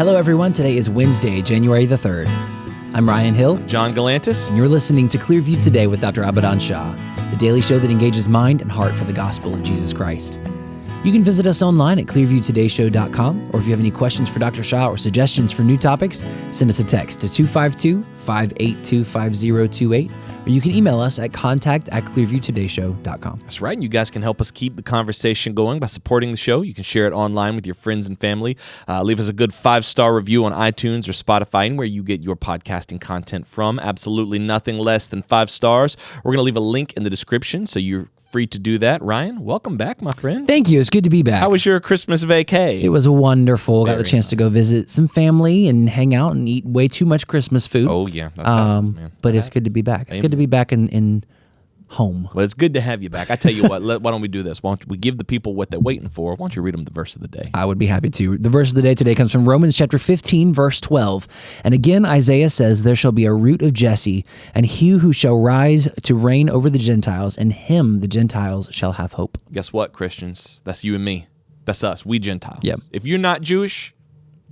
Hello, everyone. Today is Wednesday, January the 3rd. I'm Ryan Hill. John Galantis. And you're listening to Clearview Today with Dr. Abadan Shah, the daily show that engages mind and heart for the gospel of Jesus Christ. You can visit us online at clearviewtodayshow.com, or if you have any questions for Dr. Shah or suggestions for new topics, send us a text to 252-582-5028, or you can email us at contact@clearviewtodayshow.com. That's right. And you guys can help us keep the conversation going by supporting the show. You can share it online with your friends and family. Leave us a good 5-star review on iTunes or Spotify, anywhere you get your podcasting content from. Absolutely nothing less than 5 stars. We're going to leave a link in the description, so you're free to do that. Ryan, welcome back, my friend. Thank you. It's good to be back. How was your Christmas vacay? It was wonderful. Got the chance nice. to go visit some family and hang out and eat way too much Christmas food. Oh, yeah. That's happens, man. But it's good to be back. It's good to be back in home. Well, it's good to have you back. I tell you what, why don't we do this? Why don't we give the people what they're waiting for? Why don't you read them the verse of the day? I would be happy to. The verse of the day today comes from Romans chapter 15, verse 12. And again, Isaiah says, "There shall be a root of Jesse, and he who shall rise to reign over the Gentiles, and him the Gentiles shall have hope." Guess what, Christians? That's you and me. That's us. We Gentiles. Yep. If you're not Jewish,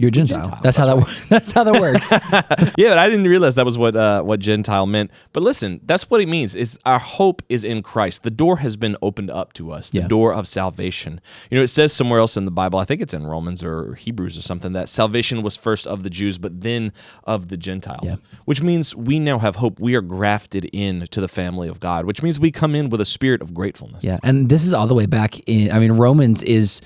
You're a Gentile. That's how that works. That's how that works. yeah, but I didn't realize that was what Gentile meant. But listen, that's what it means. Is our hope is in Christ. The door has been opened up to us. The door of salvation. You know, it says somewhere else in the Bible, I think it's in Romans or Hebrews or something, that salvation was first of the Jews, but then of the Gentiles. Yeah. Which means we now have hope. We are grafted in to the family of God, which means we come in with a spirit of gratefulness. Yeah, and this is all the way back in, Romans is...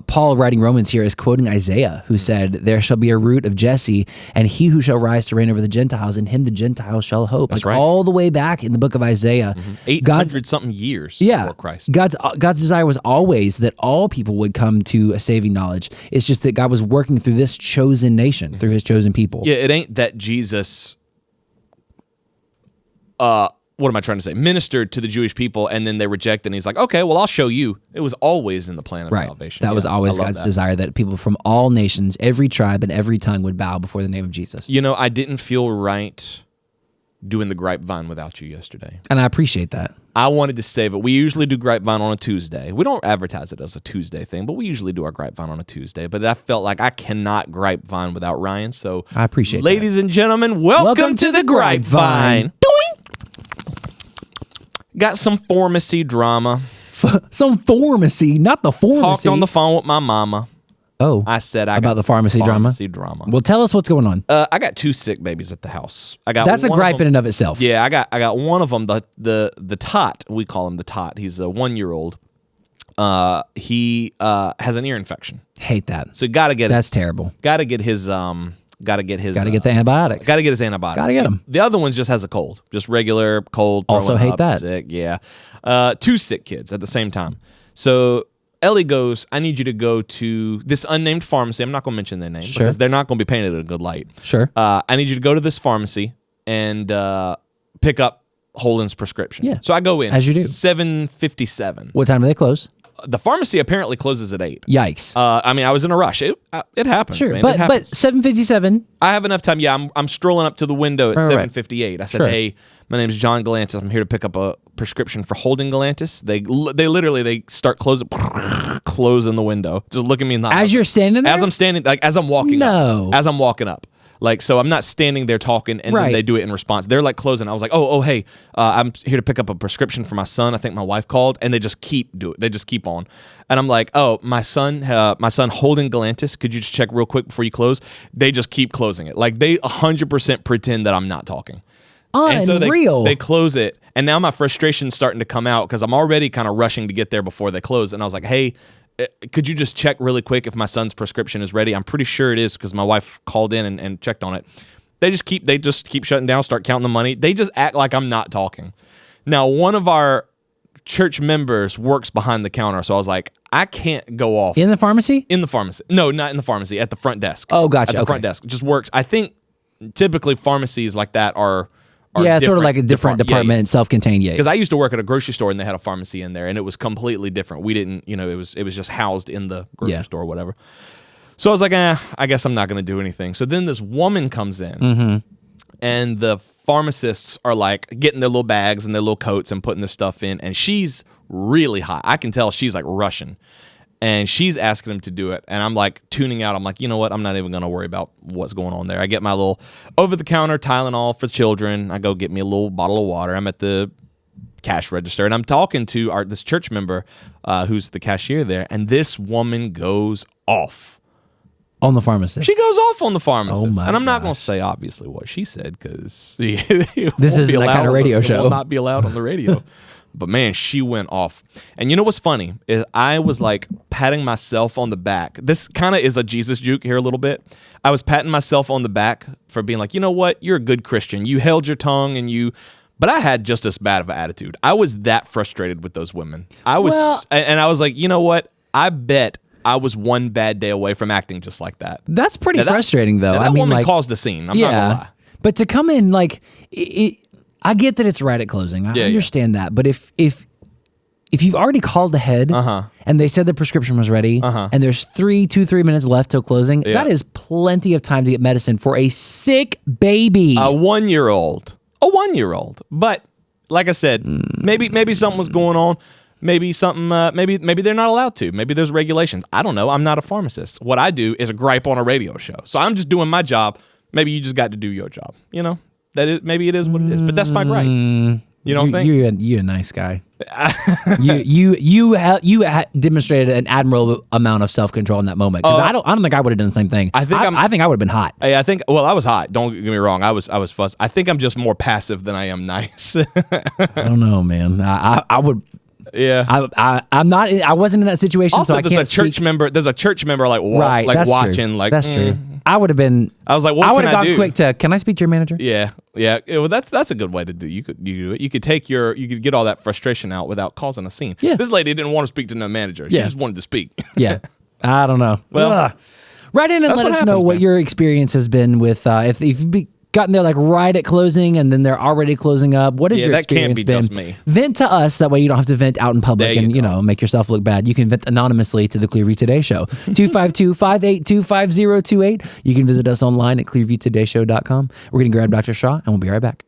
Paul writing Romans here is quoting Isaiah, who said, "There shall be a root of Jesse, and he who shall rise to reign over the Gentiles, in him the Gentiles shall hope." That's like right. All the way back in the book of Isaiah. 800-something years before Christ. God's desire was always that all people would come to a saving knowledge. It's just that God was working through this chosen nation, through his chosen people. Yeah, it ain't that Jesus... what am I trying to say? Ministered to the Jewish people, and then they rejected, and he's like, okay, well, I'll show you. It was always in the plan of salvation. That was always God's desire, that people from all nations, every tribe, and every tongue would bow before the name of Jesus. You know, I didn't feel right doing the grapevine without you yesterday. And I appreciate that. I wanted to save it. We usually do grapevine on a Tuesday. We don't advertise it as a Tuesday thing, but we usually do our grapevine on a Tuesday. But I felt like I cannot grapevine without Ryan, so I appreciate ladies and gentlemen, welcome to the grapevine. Got some pharmacy drama. Some pharmacy, not the pharmacy. Talked on the phone with my mama. Oh, I said I about got the pharmacy drama. Well, tell us what's going on. I got 2 sick babies at the house. That's a gripe in and of itself. Yeah, I got one of them. The tot, we call him the tot. He's a 1-year-old. He has an ear infection. Hate that. So got to get. That's terrible. Got to get his. Got to get the antibiotics. Got to get his antibiotics. Got to get them. The other one just has a cold, just regular cold. Also hate that. Sick, yeah. 2 sick kids at the same time. So Ellie goes, "I need you to go to this unnamed pharmacy." I'm not going to mention their name because they're not going to be painted in a good light. Sure. I need you to go to this pharmacy and pick up Holden's prescription. Yeah. So I go in. As you do. 7:57. What time do they close? The pharmacy apparently closes at 8. Yikes. I mean, I was in a rush. It happens, Sure, man. but It happens. 7:57. I have enough time. Yeah, I'm strolling up to the window at 7:58. I said, Sure. "Hey, my name's John Galantis. I'm here to pick up a prescription for Holden Galantis." They literally start closing the window. Just look at me in the eye. As you're standing there? As I'm standing, like as I'm walking No. up. As I'm walking up. Like, so I'm not standing there talking and then they do it in response. They're like closing. I was like, oh, hey, I'm here to pick up a prescription for my son. I think my wife called, and they just keep doing it. They just keep on. And I'm like, oh, my son Holden Galantis, could you just check real quick before you close? They just keep closing it. Like, they 100% pretend that I'm not talking. And so they close it, and now my frustration's starting to come out because I'm already kind of rushing to get there before they close. And I was like, hey, could you just check really quick if my son's prescription is ready? I'm pretty sure it is because my wife called in and checked on it. They just keep shutting down, start counting the money. They just act like I'm not talking. Now, one of our church members works behind the counter, so I was like, I can't go off. In the pharmacy? In the pharmacy. No, not in the pharmacy, at the front desk. Oh, gotcha. At the front desk. It just works. I think typically pharmacies like that are it's sort of like a different department, self-contained. Yeah, because I used to work at a grocery store and they had a pharmacy in there, and it was completely different. We didn't, it was just housed in the grocery store or whatever. So I was like, I guess I'm not going to do anything. So then this woman comes in, and the pharmacists are like getting their little bags and their little coats and putting their stuff in, and she's really hot. I can tell she's like rushing. and she's asking him to do it, and I'm like tuning out. I'm like, you know what? I'm not even going to worry about what's going on there. I get my little over-the-counter Tylenol for children. I go get me a little bottle of water. I'm at the cash register, and I'm talking to this church member who's the cashier there, and this woman goes off. On the pharmacist. She goes off on the pharmacist. Oh my and I'm not going to gosh. say, obviously, what she said, because This isn't that kind of radio show. It will not be allowed on the radio. But, man, she went off. And you know what's funny? Is I was, like, patting myself on the back. This kind of is a Jesus juke here a little bit. I was patting myself on the back for being like, you know what? You're a good Christian. You held your tongue and you... But I had just as bad of an attitude. I was that frustrated with those women. I was like, you know what? I bet I was one bad day away from acting just like that. That's pretty frustrating, though. That woman caused a scene. I'm not gonna lie. But to come in like, I get that it's right at closing. I understand that. But if you've already called ahead and they said the prescription was ready and there's 3 minutes left till closing, that is plenty of time to get medicine for a sick baby. A 1-year-old. A 1-year-old. But like I said, maybe something was going on. Maybe something. Maybe they're not allowed to. Maybe there's regulations. I don't know. I'm not a pharmacist. What I do is a gripe on a radio show. So I'm just doing my job. Maybe you just got to do your job. You know, maybe it is what it is. But that's my gripe. You don't think? You're a nice guy. you demonstrated an admirable amount of self-control in that moment. Because I don't think I would have done the same thing. I think I would have been hot. I was hot. Don't get me wrong. I was fussed. I think I'm just more passive than I am nice. I don't know, man. I would. Yeah, I'm not. I wasn't in that situation, also, so I can't. There's a church member like watching. True. Like that's true. I would have been. I was like, what I would can have I gone do? quick to. Can I speak to your manager? Yeah. Well, that's a good way to do. You could get all that frustration out without causing a scene. Yeah. This lady didn't want to speak to no manager. She just wanted to speak. Yeah. I don't know. Well, write in and let us know what your experience has been with if you've gotten there like right at closing and then they're already closing up. What has your experience been? That can't be just me. Vent to us. That way you don't have to vent out in public and make yourself look bad. You can vent anonymously to the Clearview Today Show. 252-582-5028. You can visit us online at clearviewtodayshow.com. We're going to grab Dr. Shah and we'll be right back.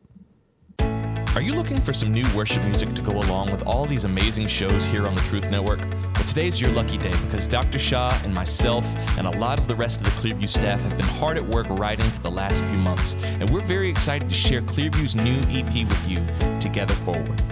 Are you looking for some new worship music to go along with all these amazing shows here on the Truth Network? Well, today's your lucky day because Dr. Shah and myself and a lot of the rest of the Clearview staff have been hard at work writing for the last few months, and we're very excited to share Clearview's new EP with you, Together Forward.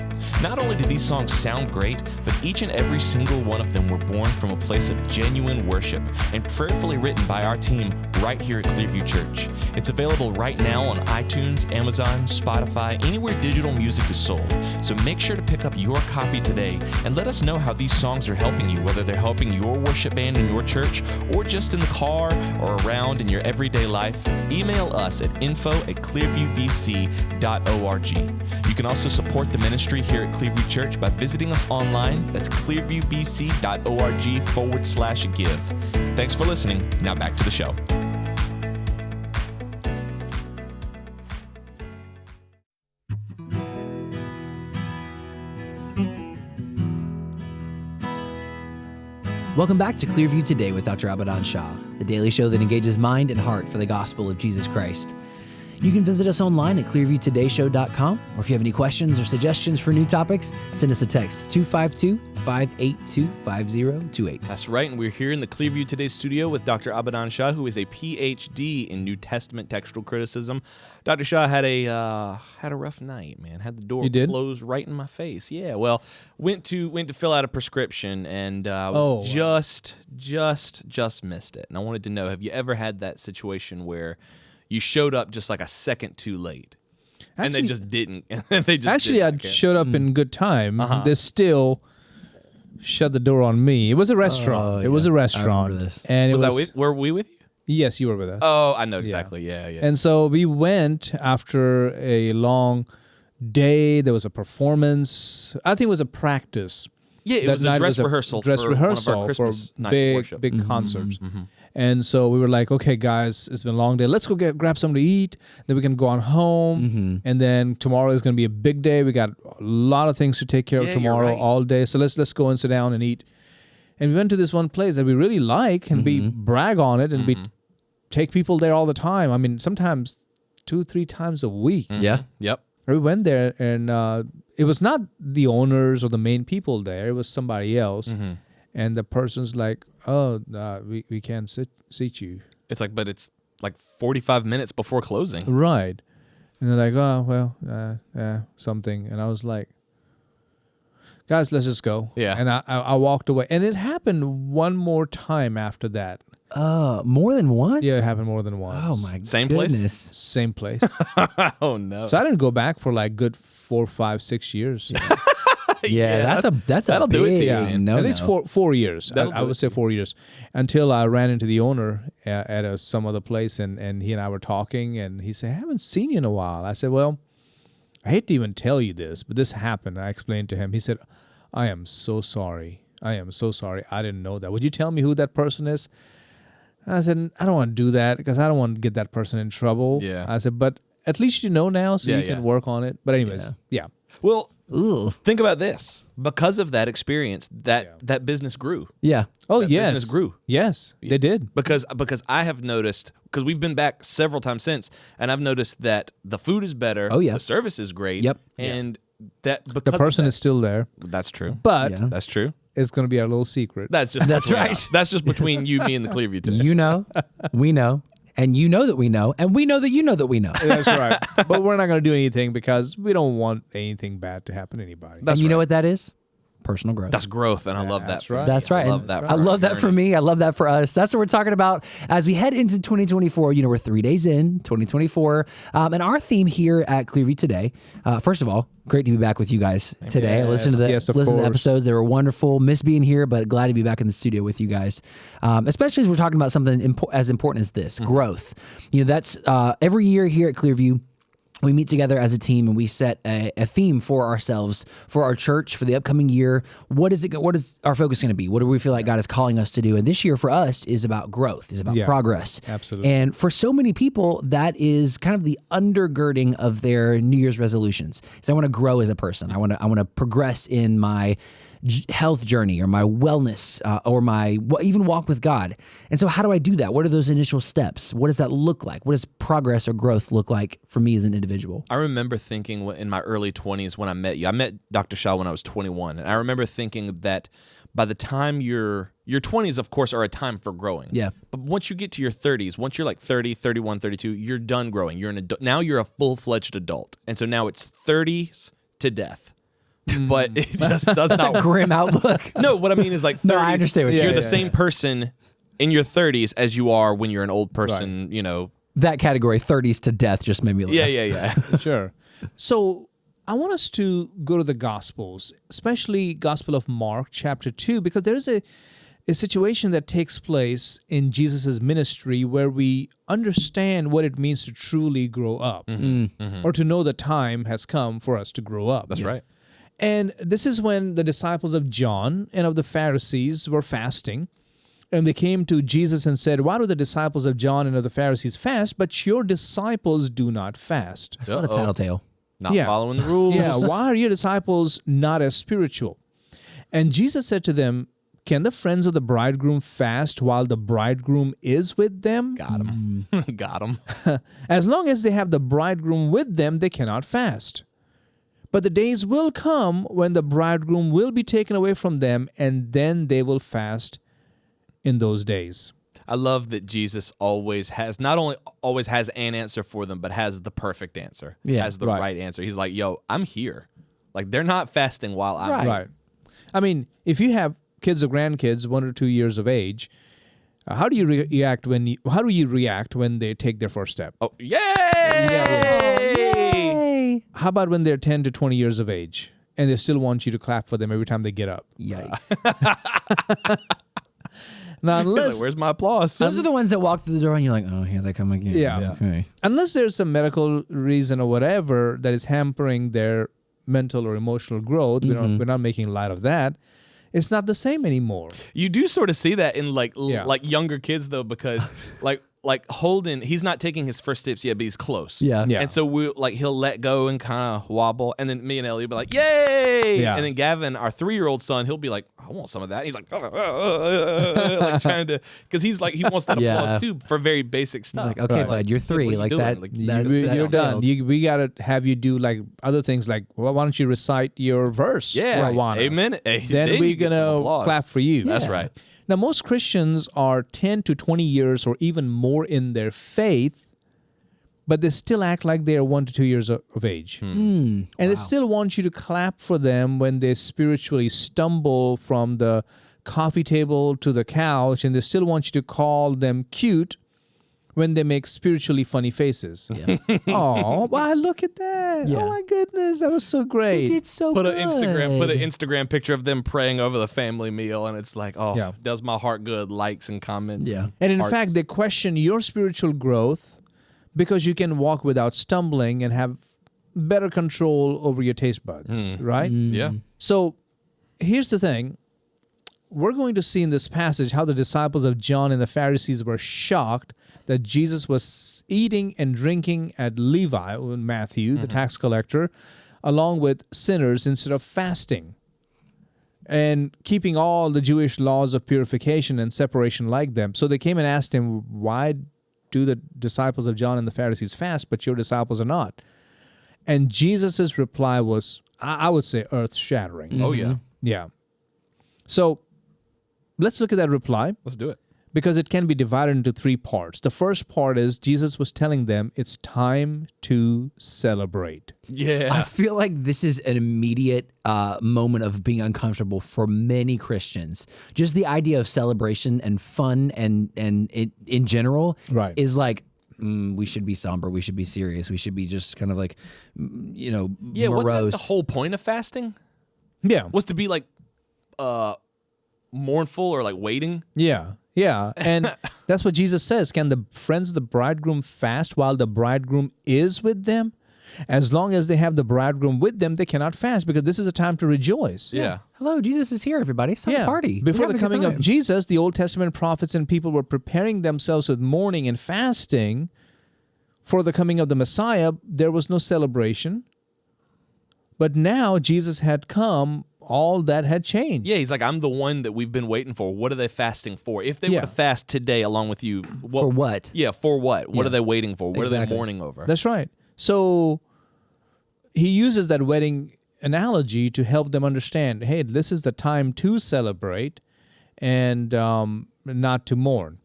Not only do these songs sound great, but each and every single one of them were born from a place of genuine worship and prayerfully written by our team right here at Clearview Church. It's available right now on iTunes, Amazon, Spotify, anywhere digital music is sold. So make sure to pick up your copy today and let us know how these songs are helping you, whether they're helping your worship band in your church or just in the car or around in your everyday life. Email us at info@clearviewbc.org. You can also support the ministry here at Clearview Church by visiting us online. That's clearviewbc.org/give. Thanks for listening. Now back to the show. Welcome back to Clearview Today with Dr. Abadan Shah, the daily show that engages mind and heart for the gospel of Jesus Christ. You can visit us online at clearviewtodayshow.com, or if you have any questions or suggestions for new topics, send us a text 252-582-5028. That's right, and we're here in the Clearview Today studio with Dr. Abadan Shah, who is a PhD in New Testament textual criticism. Dr. Shah had a rough night, man. Had the door closed right in my face. Yeah, well, went to fill out a prescription and just missed it. And I wanted to know, have you ever had that situation where you showed up just like a second too late, and they just didn't? I showed up in good time. They still shut the door on me. It was a restaurant. It was a restaurant. And were we with you? Yes, you were with us. Oh, I know exactly. Yeah. And so we went after a long day. There was a performance. I think it was a practice. Yeah, it was a dress rehearsal for one of our Christmas nights of worship. Big concerts. And so we were like, okay, guys, it's been a long day. Let's go grab something to eat. Then we can go on home. And then tomorrow is going to be a big day. We got a lot of things to take care of tomorrow all day. So let's go and sit down and eat. And we went to this one place that we really like, and we brag on it, and we take people there all the time. I mean, sometimes 2-3 times a week. Yeah. Yep. We went there, and it was not the owners or the main people there. It was somebody else. and the person's like, "Oh, we can't seat you." It's like, but it's like 45 minutes before closing. Right. And they're like, "Oh, well, something." And I was like, "Guys, let's just go." Yeah. And I walked away. And it happened one more time after that. More than once? Yeah, it happened more than once. Oh, my Same place? goodness. Same place. Oh no. So I didn't go back for like good 4, 5, 6 years. Yeah, that's that'll do it to you, Yeah, man. No, at least 4 years. That'll I do would it say 4 years, until I ran into the owner at some other place, and he and I were talking, and he said, "I haven't seen you in a while." I said, "Well, I hate to even tell you this, but this happened." I explained to him. He said, "I am so sorry. I am so sorry. I didn't know that. Would you tell me who that person is?" I said, "I don't want to do that because I don't want to get that person in trouble." Yeah. I said, "But at least you know now, so you can work on it." But anyways, yeah. Well, Ooh. think about this. Because of that experience, that business grew. Yeah. Oh, That yes. business grew. Yes, they did. Because I have noticed, because we've been back several times since, and I've noticed that the food is better. Oh, yeah. The service is great. Yep. And that because The person of is still there, that, that's true. but Yeah. That's true. it's going to be our little secret. That's just That's between right. us. That's just between you, me, and the Clearview Today. You know, we know, and you know that we know, and we know that you know that we know. That's right. But we're not going to do anything because we don't want anything bad to happen to anybody. That's and you know right. what that is? Personal growth. That's growth, and I love that. That's for right. me. That's right. I love And that. I love that for me. I love that for us. That's what we're talking about as we head into 2024. You know, we're 3 days in 2024. And our theme here at Clearview Today, first of all, great to be back with you guys today. Yes. Listen to the Yes, of listen to the course. episodes. They were wonderful. Miss being here, but glad to be back in the studio with you guys. Especially as we're talking about something as important as this, growth. You know, that's every year here at Clearview, we meet together as a team and we set a theme for ourselves, for our church, for the upcoming year. What is our focus going to be? What do we feel like God is calling us to do? And this year for us is about growth, is about progress. Absolutely. And for so many people, that is kind of the undergirding of their New Year's resolutions. So I want to grow as a person. I want to progress in my health journey or my wellness or my even walk with God. And so how do I do that? What are those initial steps? What does that look like? What does progress or growth look like for me as an individual? I remember thinking in my early 20s when I met you. I met Dr. Shah when I was 21, and I remember thinking that by the time your 20s, of course, are a time for growing. Yeah. But once you get to your 30s, once you're like 30, 31, 32, you're done growing. You're an adult. Now you're a full-fledged adult. And so now it's 30s to death. But it just does not. Grim outlook. No, what I mean is like 30s. No, I understand what you're you're the same person in your 30s as you are when you're an old person, you know. That category, 30s to death, just made me laugh. Yeah. Sure. So I want us to go to the Gospels, especially Gospel of Mark, chapter 2, because there's a situation that takes place in Jesus' ministry where we understand what it means to truly grow up or to know the time has come for us to grow up. That's right. And this is when the disciples of John and of the Pharisees were fasting. And they came to Jesus and said, "Why do the disciples of John and of the Pharisees fast, but your disciples do not fast?" What a tattletale. Not following the rules. Yeah, why are your disciples not as spiritual? And Jesus said to them, "Can the friends of the bridegroom fast while the bridegroom is with them? Got him. Got him. As long as they have the bridegroom with them, they cannot fast. But the days will come when the bridegroom will be taken away from them, and then they will fast in those days." I love that Jesus always has, not only always has an answer for them, but has the perfect answer. Yeah, has the right answer. He's like, yo, I'm here. Like, they're not fasting while I'm here. Right. I mean, if you have kids or grandkids 1 or 2 years of age, how do you react when they take their first step? Oh, yay! How about when they're 10 to 20 years of age and they still want you to clap for them every time they get up? Yikes. Now, He's unless like, where's my applause? Those are the ones that walk through the door and you're like, oh, here they come again. Yeah. Okay. unless there's some medical reason or whatever that is hampering their mental or emotional growth, we're not making light of that. It's not the same anymore. You do sort of see that in like younger kids though, because like like Holden, he's not taking his first steps yet, but he's close. Yeah. Yeah. And so he'll let go and kind of wobble, and then me and Ellie will be like, "Yay!" Yeah. And then Gavin, our 3-year-old son, he'll be like, "I want some of that." And he's like, like trying to, because he's like he wants that applause too for very basic stuff. Like, okay, bud, you're 3. What are you Like doing? that. Like, You're done. We gotta have you do like other things. Like, well, why don't you recite your verse? Yeah. Awana? Amen. Then you we're get some gonna applause. clap for you. That's right. Now, most Christians are 10 to 20 years or even more in their faith, but they still act like they are 1 to 2 years of age. And they still want you to clap for them when they spiritually stumble from the coffee table to the couch, and they still want you to call them cute when they make spiritually funny faces. Yeah. Oh, wow, look at that. Yeah. Oh, my goodness. That was so great. It's so Put good. an Instagram picture of them praying over the family meal, and it's like, Yeah. does my heart good? Likes and comments. Yeah. And in hearts. fact, they question your spiritual growth because you can walk without stumbling and have better control over your taste buds, right? Yeah. So here's the thing. We're going to see in this passage how the disciples of John and the Pharisees were shocked that Jesus was eating and drinking at Levi, Matthew, the tax collector, along with sinners instead of fasting and keeping all the Jewish laws of purification and separation like them. So they came and asked him, why do the disciples of John and the Pharisees fast, but your disciples are not? And Jesus' reply was, I would say, earth-shattering. Oh yeah. Yeah. So let's look at that reply Let's do it. because it can be divided into 3 parts. The first part is Jesus was telling them it's time to celebrate. Yeah. I feel like this is an immediate moment of being uncomfortable for many Christians. Just the idea of celebration and fun and in general Right. is like, we should be somber. We should be serious. We should be just kind of like, Yeah. Wasn't morose. that the whole point of fasting? Yeah. Was to be like mournful or like waiting? Yeah. Yeah. And that's what Jesus says. Can the friends of the bridegroom fast while the bridegroom is with them? As long as they have the bridegroom with them, they cannot fast because this is a time to rejoice. Yeah. Hello, Jesus is here, everybody. It's time to party. Before We're the having a coming good of time. Jesus, the Old Testament prophets and people were preparing themselves with mourning and fasting for the coming of the Messiah. There was no celebration. But now Jesus had come, all that had changed. Yeah, he's like, I'm the one that we've been waiting for. What are they fasting for? If they Yeah. were to fast today along with you, For what? Yeah, for what? What Yeah. are they waiting for? What are Exactly. they mourning over? That's right. So he uses that wedding analogy to help them understand, hey, this is the time to celebrate and not to mourn.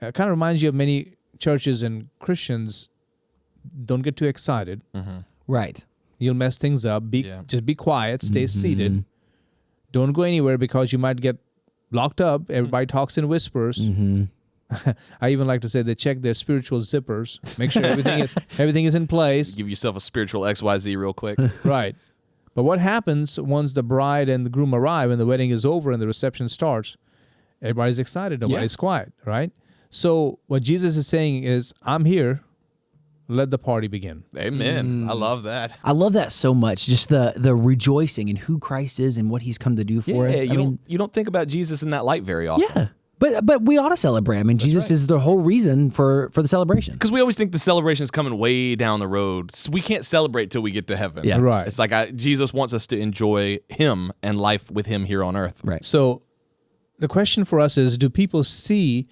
It kind of reminds you of many churches and Christians don't get too excited. Right. You'll mess things up. Yeah. Just be quiet. Stay seated. Don't go anywhere because you might get locked up. Everybody talks in whispers. I even like to say they check their spiritual zippers, make sure everything is in place. Give yourself a spiritual XYZ real quick. Right. But what happens once the bride and the groom arrive and the wedding is over and the reception starts? Everybody's excited. Nobody's quiet, right? So what Jesus is saying is, I'm here. Let the party begin. Amen. I love that. I love that so much. Just the rejoicing in who Christ is and what he's come to do for us. You don't think about Jesus in that light very often. Yeah. But we ought to celebrate. I mean, Jesus right. is the whole reason for the celebration. Because we always think the celebration is coming way down the road. So we can't celebrate till we get to heaven. Yeah. Right. It's like Jesus wants us to enjoy him and life with him here on earth. Right. So the question for us is, do people see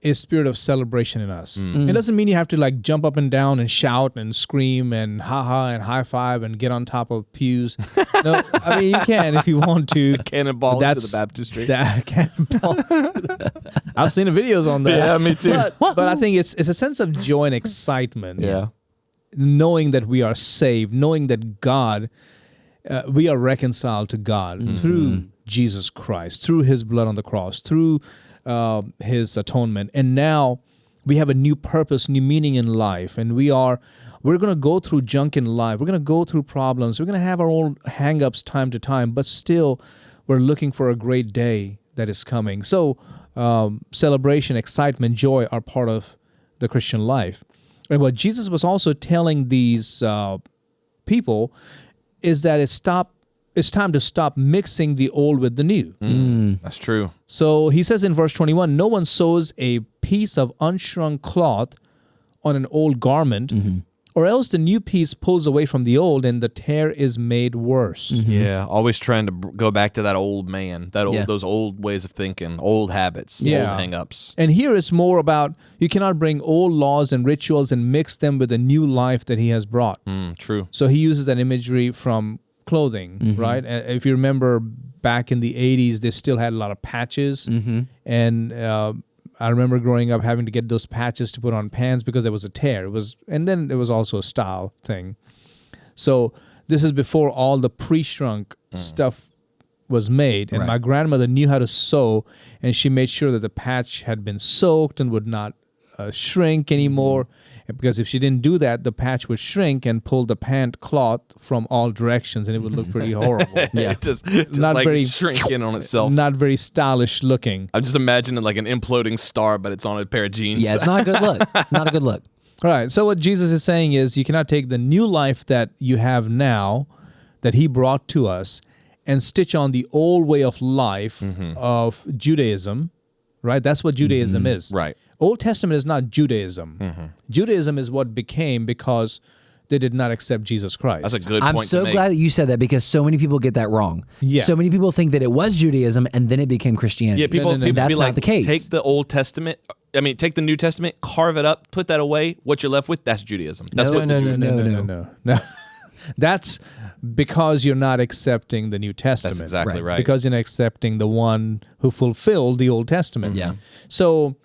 a spirit of celebration in us? It doesn't mean you have to like jump up and down and shout and scream and ha-ha and high-five and get on top of pews. No, I mean, you can if you want to. Cannonball into That's the baptistry. That cannonball. I've seen the videos on that. Yeah, me too. But I think it's a sense of joy and excitement. Yeah. Knowing that we are saved, knowing that God, we are reconciled to God through Jesus Christ, through his blood on the cross, through his atonement. And now we have a new purpose, new meaning in life. And we're going to go through junk in life. We're going to go through problems. We're going to have our own hang-ups time to time, but still we're looking for a great day that is coming. So celebration, excitement, joy are part of the Christian life. And what Jesus was also telling these people is that it's time to stop mixing the old with the new. That's true. So he says in verse 21, no one sews a piece of unshrunk cloth on an old garment, or else the new piece pulls away from the old and the tear is made worse. Yeah, always trying to go back to that old man, those old ways of thinking, old habits, old hang-ups. And here it's more about you cannot bring old laws and rituals and mix them with the new life that he has brought. True. So he uses that imagery from clothing, right? If you remember back in the 80s, they still had a lot of patches. And I remember growing up having to get those patches to put on pants because there was a tear. And then there was also a style thing. So this is before all the pre-shrunk stuff was made. And my grandmother knew how to sew, and she made sure that the patch had been soaked and would not shrink anymore. Because if she didn't do that, the patch would shrink and pull the pant cloth from all directions, and it would look pretty horrible. just not like very shrinking on itself. Not very stylish looking. I'm just imagining like an imploding star, but it's on a pair of jeans. Yeah, it's not a good look. Not a good look. All right. So what Jesus is saying is you cannot take the new life that you have now, that he brought to us, and stitch on the old way of life of Judaism, right? That's what Judaism is. Right. Old Testament is not Judaism. Judaism is what became because they did not accept Jesus Christ. That's a good point I'm so to make. glad that you said that because so many people get that wrong. Yeah. So many people think that it was Judaism and then it became Christianity. Yeah, people That's be not like, the case. take the Old Testament, take the New Testament, carve it up, put that away. What you're left with, that's Judaism. That's what the Jews did. No. That's because you're not accepting the New Testament. That's exactly right. Because you're not accepting the one who fulfilled the Old Testament. Yeah. So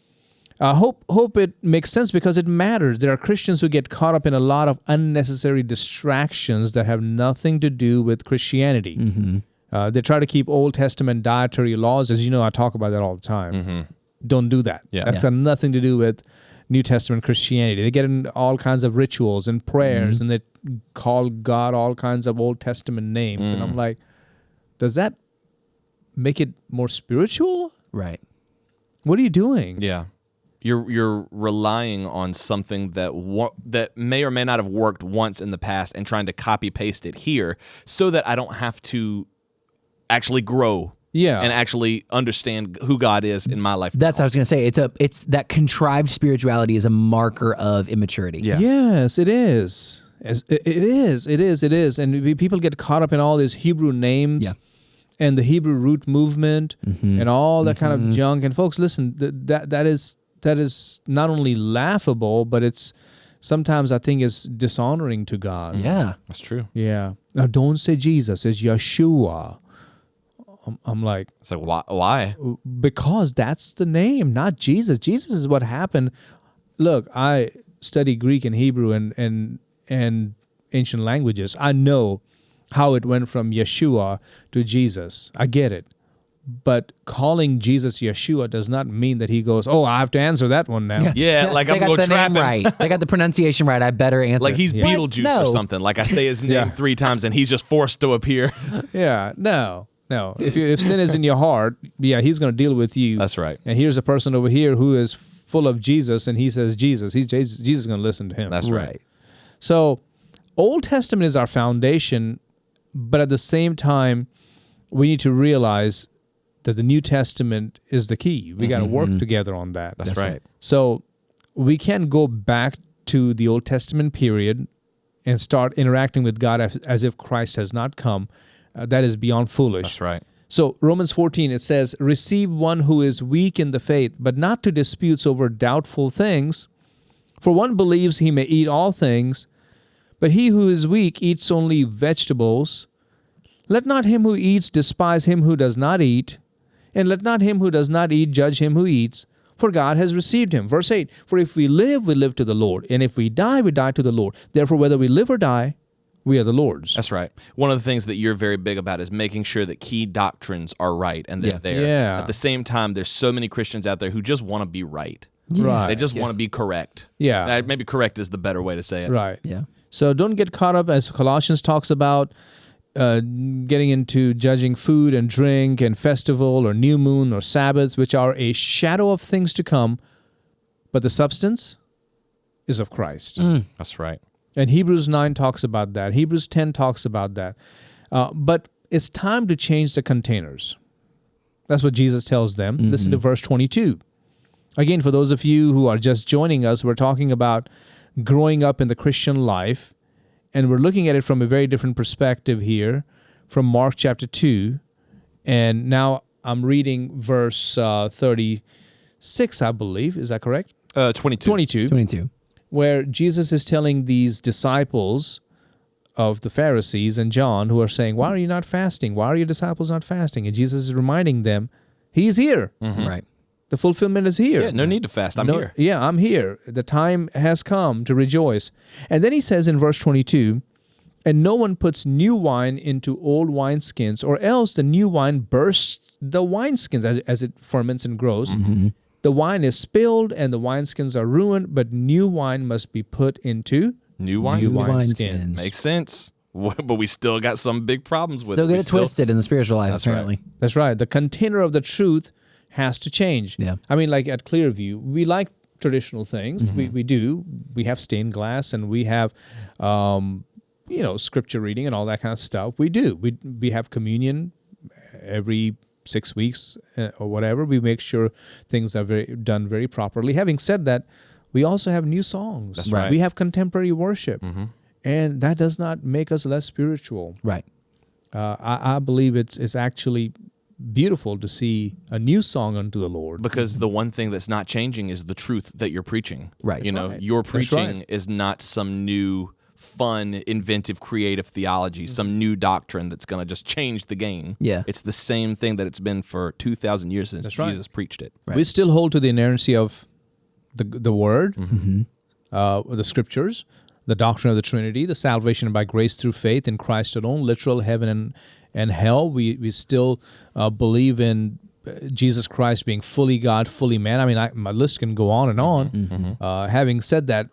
I hope it makes sense because it matters. There are Christians who get caught up in a lot of unnecessary distractions that have nothing to do with Christianity. They try to keep Old Testament dietary laws. As you know, I talk about that all the time. Don't do that. That's got nothing to do with New Testament Christianity. They get in all kinds of rituals and prayers, and they call God all kinds of Old Testament names. And I'm like, does that make it more spiritual? Right. What are you doing? Yeah. You're relying on something that may or may not have worked once in the past and trying to copy paste it here so that I don't have to actually grow and actually understand who God is in my life. That's what I was going to say. It's that contrived spirituality is a marker of immaturity. Yeah. Yes, it is. It is. And people get caught up in all these Hebrew names and the Hebrew root movement and all that kind of junk. And folks, listen, that is not only laughable, but it's sometimes I think it's dishonoring to God. Yeah. That's true. Yeah. Now don't say Jesus, it's Yeshua. I'm like, it's like why? Because that's the name, not Jesus. Jesus is what happened. Look, I study Greek and Hebrew and ancient languages. I know how it went from Yeshua to Jesus. I get it. But calling Jesus Yeshua does not mean that he goes, oh, I have to answer that one now. Yeah, like I'm going to trap him. Right. They got the pronunciation right. I better answer. Like he's Beetlejuice or something. Like I say his name 3 times and he's just forced to appear. No. If sin is in your heart, he's going to deal with you. That's right. And here's a person over here who is full of Jesus, and he says Jesus. Jesus is going to listen to him. That's right. So Old Testament is our foundation, but at the same time, we need to realize that the New Testament is the key. We got to work together on that. That's right. So we can go back to the Old Testament period and start interacting with God as if Christ has not come. That is beyond foolish. That's right. So Romans 14, it says, receive one who is weak in the faith, but not to disputes over doubtful things. For one believes he may eat all things, but he who is weak eats only vegetables. Let not him who eats despise him who does not eat, and let not him who does not eat judge him who eats, for God has received him. Verse 8, for if we live to the Lord, and if we die to the Lord. Therefore, whether we live or die, we are the Lord's. That's right. One of the things that you're very big about is making sure that key doctrines are right and they're there. Yeah. At the same time, there's so many Christians out there who just want to be right. Right. They just want to be correct. Yeah. Maybe correct is the better way to say it. Right. Yeah. So don't get caught up, as Colossians talks about, getting into judging food and drink and festival or new moon or Sabbaths, which are a shadow of things to come, but the substance is of Christ. That's right. And Hebrews 9 talks about that. Hebrews 10 talks about that. But it's time to change the containers. That's what Jesus tells them. Listen to verse 22. Again, for those of you who are just joining us, we're talking about growing up in the Christian life, and we're looking at it from a very different perspective here from Mark chapter 2. And now I'm reading verse 36, I believe. Is that correct? 22. 22. Where Jesus is telling these disciples of the Pharisees and John who are saying, why are you not fasting? Why are your disciples not fasting? And Jesus is reminding them, he's here. Mm-hmm. Right. The fulfillment is here. Yeah, no need to fast. I'm here. Yeah, I'm here. The time has come to rejoice. And then he says in verse 22, and no one puts new wine into old wineskins, or else the new wine bursts the wineskins as it ferments and grows. Mm-hmm. The wine is spilled and the wineskins are ruined, but new wine must be put into New wineskins. wineskins. Makes sense. But we still got some big problems with it. Still get it twisted in the spiritual life, apparently. Right. That's right. The container of the truth has to change. Yeah. I mean, like at Clearview, we like traditional things. Mm-hmm. We do. We have stained glass and we have, scripture reading and all that kind of stuff. We do. We have communion every 6 weeks or whatever. We make sure things are done very properly. Having said that, we also have new songs. That's right. We have contemporary worship. Mm-hmm. And that does not make us less spiritual. Right. I believe it's actually beautiful to see a new song unto the Lord. Because the one thing that's not changing is the truth that you're preaching. Right. Your preaching is not some new, fun, inventive, creative theology, some new doctrine that's going to just change the game. Yeah. It's the same thing that it's been for 2,000 years since Jesus preached it. Right. We still hold to the inerrancy of the Word, Mm-hmm. the Scriptures, the doctrine of the Trinity, the salvation by grace through faith in Christ alone, literal heaven and hell. We still believe in Jesus Christ being fully God, fully man. I mean, my list can go on and on. Mm-hmm. Having said that,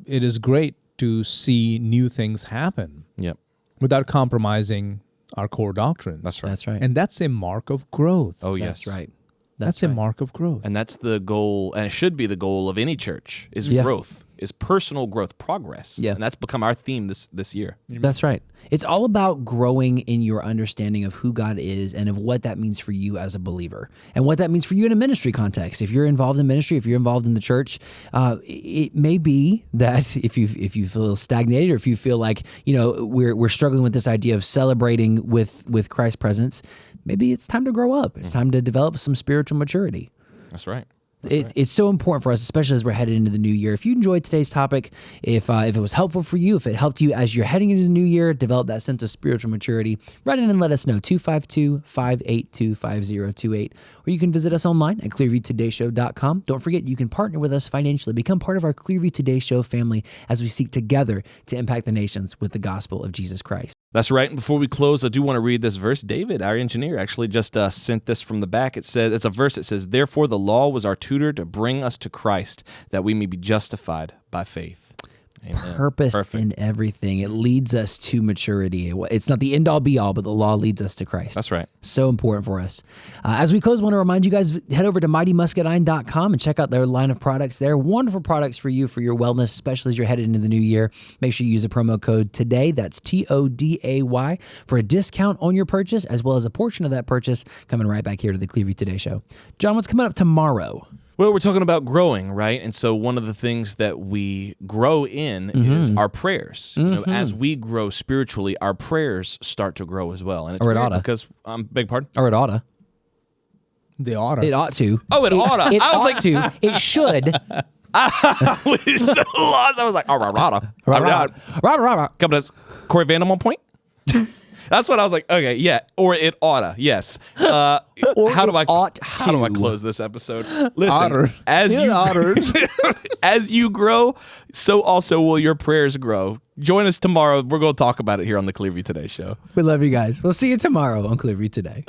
it is great to see new things happen Yep. without compromising our core doctrine. That's right. That's right. And that's a mark of growth. Oh, yes. That's right. That's a mark of growth. And that's the goal, and it should be the goal of any church, is Yeah. growth, is personal growth, progress. Yeah. And that's become our theme this year. That's right. It's all about growing in your understanding of who God is and of what that means for you as a believer and what that means for you in a ministry context. If you're involved in ministry, if you're involved in the church, it may be that if you feel stagnated or if you feel like, we're struggling with this idea of celebrating with Christ's presence, maybe it's time to grow up. It's time to develop some spiritual maturity. That's right. It's so important for us, especially as we're headed into the new year. If you enjoyed today's topic, if it was helpful for you, if it helped you as you're heading into the new year, develop that sense of spiritual maturity, write in and let us know, 252-582-5028. Or you can visit us online at clearviewtodayshow.com. Don't forget, you can partner with us financially. Become part of our Clearview Today Show family as we seek together to impact the nations with the gospel of Jesus Christ. That's right. And before we close, I do want to read this verse. David, our engineer, actually just sent this from the back. It's a verse that says, "Therefore the law was our tutor to bring us to Christ, that we may be justified by faith." Amen. Purpose Perfect. in everything. It leads us to maturity. It's not the end all be all, but the law leads us to Christ. That's right. So important for us. As we close, I want to remind you guys, head over to mightymuscadine.com and check out their line of products there. Wonderful products for you, for your wellness, especially as you're headed into the new year. Make sure you use the promo code TODAY, that's TODAY, for a discount on your purchase, as well as a portion of that purchase coming right back here to the Clearview Today Show. John, what's coming up tomorrow? Well, we're talking about growing, right? And so one of the things that we grow in is our prayers. As we grow spiritually, our prayers start to grow as well. And it's Or it weird oughta. because, beg pardon? Or it oughta. They ought It ought to. Oh, it oughta. It I was ought like, to. It should. I was so lost. I was like, oh, oughta. Couple of Corey Vandam on point? That's what I was like. Okay, yeah, or it oughta. Yes. How do I close this episode? Listen, Otter. as You're you otters. as you grow, so also will your prayers grow. Join us tomorrow. We're going to talk about it here on the Clearview Today Show. We love you guys. We'll see you tomorrow on Clearview Today.